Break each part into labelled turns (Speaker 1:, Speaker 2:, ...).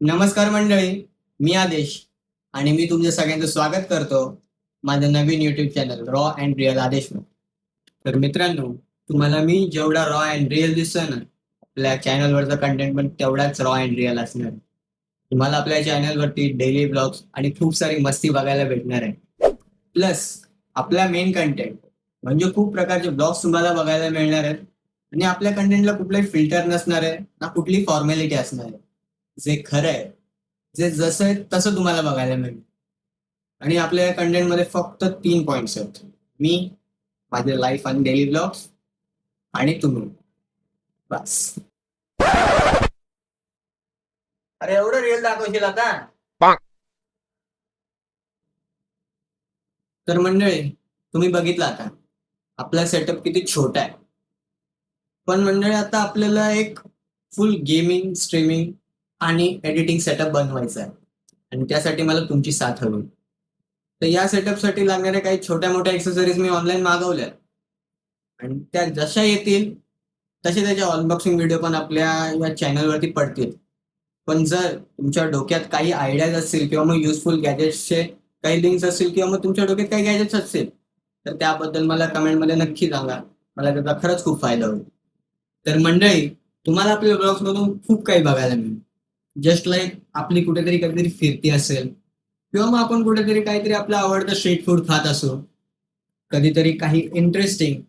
Speaker 1: नमस्कार मंडळी, मी आदेश आणि मी तुमच्या सगळ्यांचं स्वागत करतो माझं नवीन YouTube channel raw and real Adesh. तर मित्रांनो, तुम्हाला मी जेवढा रॉ अँड रिअल दिसतोय ना, आपल्या चॅनलवरचा कंटेंट पण तेवढाच रॉ अँड रिअल असणार. तुम्हाला आपल्या चॅनलवरती डेली ब्लॉग्स आणि खूप सारी मस्ती बघायला भेटणार आहे. प्लस आपला मेन कंटेंट म्हणजे खूप प्रकारचे ब्लॉग्स तुम्हाला बघायला मिळणार आहेत आणि आपल्या कंटेंटला कुठलाही फिल्टर नसणार आहे ना कुठली फॉर्मॅलिटी असणार आहे. जे खरं आहे, जे जसं आहे तसं तुम्हाला बघायला मिळेल. आणि आपल्या कंटेंटमध्ये फक्त 3 पॉइंट्स आहेत: मी, माझे लाईफ आणि डेली ब्लॉग्स, आणि तुम्ही. बस. अरे एवढं रिअल दाखवशील आता? तर मंडळी, तुम्ही बघितलं आता आपला सेटअप किती छोटा आहे. पण मंडळी, आता आपल्याला एक फुल गेमिंग, स्ट्रीमिंग आणि एडिटिंग सेटअप बनवायचा आहे आणि त्यासाठी मला तुमची साथ हवी. तर या सेटअपसाठी लागणाऱ्या काही छोट्या मोठ्या एक्सेसरीज मी ऑनलाईन मागवल्या आणि त्या जशा येतील तसे त्याच्या अनबॉक्सिंग व्हिडिओ पण आपल्या या चॅनलवरती पडतील. पण जर तुमच्या डोक्यात काही आयडियाज असतील किंवा मग युजफुल गॅजेट्सचे काही लिंक्स असतील किंवा मग तुमच्या डोक्यात काही गॅजेट्स असतील तर त्याबद्दल मला कमेंटमध्ये नक्की सांगा. मला त्याचा खरंच खूप फायदा होईल. तर मंडळी, तुम्हाला आपल्या ब्लॉग्स मधून खूप काही बघायला मिळेल. जस्ट लाईक आपली कुठेतरी कधीतरी फिरती असेल किंवा मग आपण कुठेतरी काहीतरी आपलं आवडतं स्ट्रीट फूड खात असो, कधीतरी काही इंटरेस्टिंग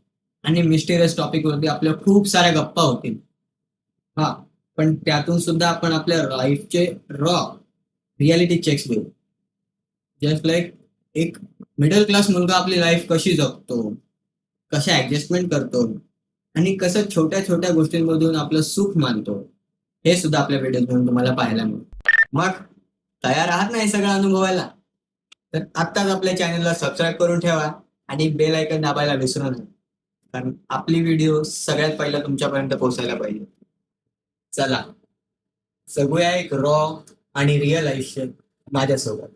Speaker 1: आणि मिस्टेरियस टॉपिकवरती आपल्या खूप साऱ्या गप्पा होतील. हा, पण त्यातून सुद्धा आपण आपल्या लाईफचे रॉ रियालिटी चेक्स घेऊ. जस्ट लाईक एक मिडल क्लास मुलगा आपली लाईफ कशी जगतो, कशा ऍडजस्टमेंट करतो आणि कसं छोट्या छोट्या गोष्टींमधून आपलं सुख मानतो, हे सुद्धा आपल्या व्हिडिओमधून तुम्हाला पाहायला मिळेल. मग तयार आहात ना हे सगळं अनुभवायला? तर आत्ताच आपल्या चॅनलला सबस्क्राईब करून ठेवा आणि बेल आयकन दाबायला विसरू नका, कारण आपली व्हिडिओ सगळ्यात पहिला तुमच्यापर्यंत पोहोचायला पाहिजे. चला, जगूया एक रॉ आणि रिअल आयुष्य माझ्यासोबत.